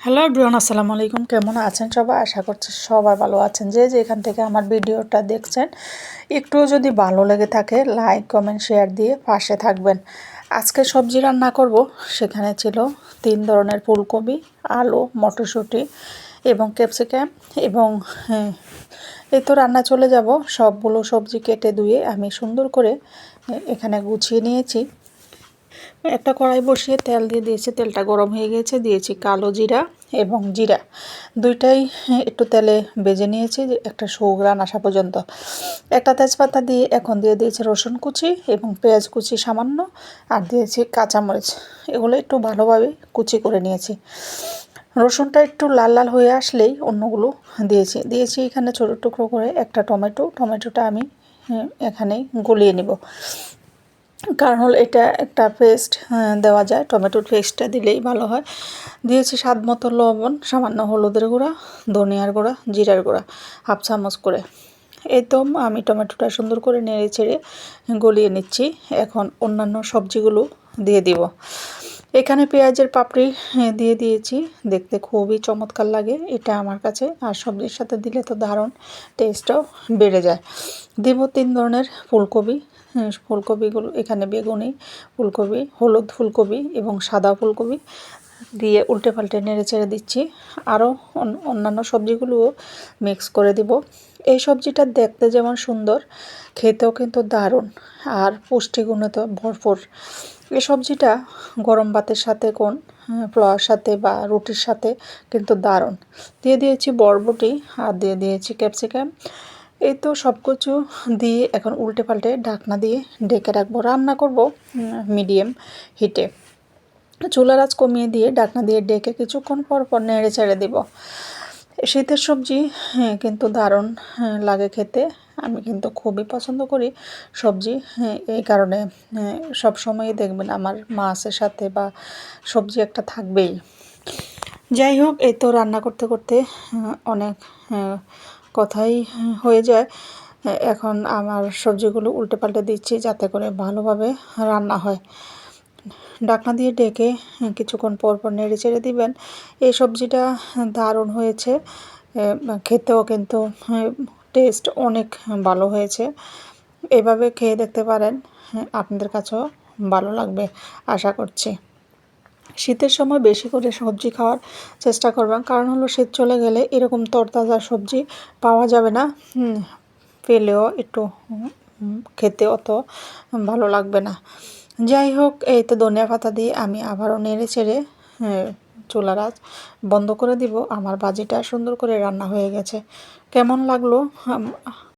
Hello everyone, আসসালামু আলাইকুম। কেমন আছেন সবাই? আশা করছি সবাই ভালো আছেন। যে যেখান থেকে আমার ভিডিওটা দেখছেন, একটুও যদি ভালো লেগে থাকে লাইক কমেন্ট শেয়ার দিয়ে পাশে থাকবেন। আজকে সবজি রান্না করব, সেখানে ছিল 3 ধরনের ফুলকপি, আলু, মটরশুঁটি এবং ক্যাপসিকাম এবং এই তো রান্না চলে যাব। সবগুলো সবজি কেটে ধুয়ে আমি সুন্দর করে এখানে গুছিয়ে নিয়েছি। একটা কড়াই বসিয়ে তেল দিয়ে দিয়েছি, তেলটা গরম হয়ে গেছে, দিয়েছি কালো জিরা এবং জিরা দুইটাই একটু তেলে ভেজে নিয়েছি একটা সুঘ্রাণ আসা পর্যন্ত। একটা তেজপাতা দিয়ে এখন দিয়ে দিয়েছি রসুন কুচি এবং পেঁয়াজ কুচি সামান্য, আর দিয়েছি কাঁচামরিচ। এগুলো একটু ভালোভাবে কুচি করে নিয়েছি। রসুনটা একটু লাল লাল হয়ে আসলেই অন্যগুলো দিয়েছি এখানে ছোটো টুকরো করে একটা টমেটোটা আমি এখানে গলিয়ে নেব, কারণ হলো এটা একটা পেস্ট দেওয়া যায়, টমেটোর পেস্টটা দিলেই ভালো হয়। দিয়েছি স্বাদ মতো লবণ, সামান্য হলুদের গুঁড়া, ধনিয়ার গুঁড়া, জিরার গুঁড়া 1/2 চামচ করে। এই তো আমি টমেটোটা সুন্দর করে নেড়ে চেড়ে গলিয়ে নিচ্ছি। এখন অন্যান্য সবজিগুলো দিয়ে দিব। এখানে পেঁয়াজের পাপড়ি দিয়ে দিয়েছি, দেখতে খুবই চমৎকার লাগে এটা আমার কাছে, আর সবজির সাথে দিলে তো দারুণ টেস্টটাও বেড়ে যায়। দেব 3 ধরনের ফুলকপি। ফুলকপিগুলো এখানে বেগুনি ফুলকপি, হলুদ ফুলকপি এবং সাদা ফুলকপি দিয়ে উল্টে পাল্টে নেড়ে চেড়ে দিচ্ছি। আরও অন্যান্য সবজিগুলোও মিক্স করে দিব। এই সবজিটা দেখতে যেমন সুন্দর, খেতেও কিন্তু দারুণ আর পুষ্টিগুণে তো ভরপুর। এই সবজিটা গরম ভাতের সাথে পোলাওর সাথে বা রুটির সাথে কিন্তু দারুণ। দিয়ে দিয়েছি বরবটি আর দিয়ে দিয়েছি ক্যাপসিকাম। এই তো সব কিছু দিয়ে এখন উল্টে পাল্টে ঢাকনা দিয়ে ঢেকে রাখবো। রান্না করব মিডিয়াম হিটে। চুলার আঁচ কমিয়ে দিয়ে ঢাকনা দিয়ে ডেকে কিছুক্ষণ পর পর নেড়ে চেড়ে দেব। শীতের সবজি কিন্তু দারুণ লাগে খেতে। আমি কিন্তু খুবই পছন্দ করি সবজি, এই কারণে সব সময়ই দেখবেন আমার মাছের সাথে বা সবজি একটা থাকবেই। যাই হোক, এই তো রান্না করতে করতে অনেক কথাই হয়ে যায়। এখন আমার সবজিগুলো উল্টে পাল্টে দিচ্ছি যাতে করে ভালোভাবে রান্না হয়। ঢাকনা দিয়ে ঢেকে কিছুক্ষণ পর পর নেড়ে চেড়ে দিবেন। এই সবজিটা দারুণ হয়েছে, খেতেও কিন্তু টেস্ট অনেক ভালো হয়েছে। এভাবে খেয়ে দেখতে পারেন, আপনাদের কাছেও ভালো লাগবে আশা করছি। শীতের সময় বেশি করে সবজি খাওয়ার চেষ্টা করবেন, কারণ হলো শীত চলে গেলে এরকম তরতাজা সবজি পাওয়া যাবে না। পেলেও একটু খেতে অত ভালো লাগবে না। যাই হোক, এই তো ধনিয়া পাতা দিয়ে আমি আবারও নেড়ে চেড়ে চুলার আঁচ বন্ধ করে দিব। আমার ভাজিটা সুন্দর করে রান্না হয়ে গেছে। কেমন লাগলো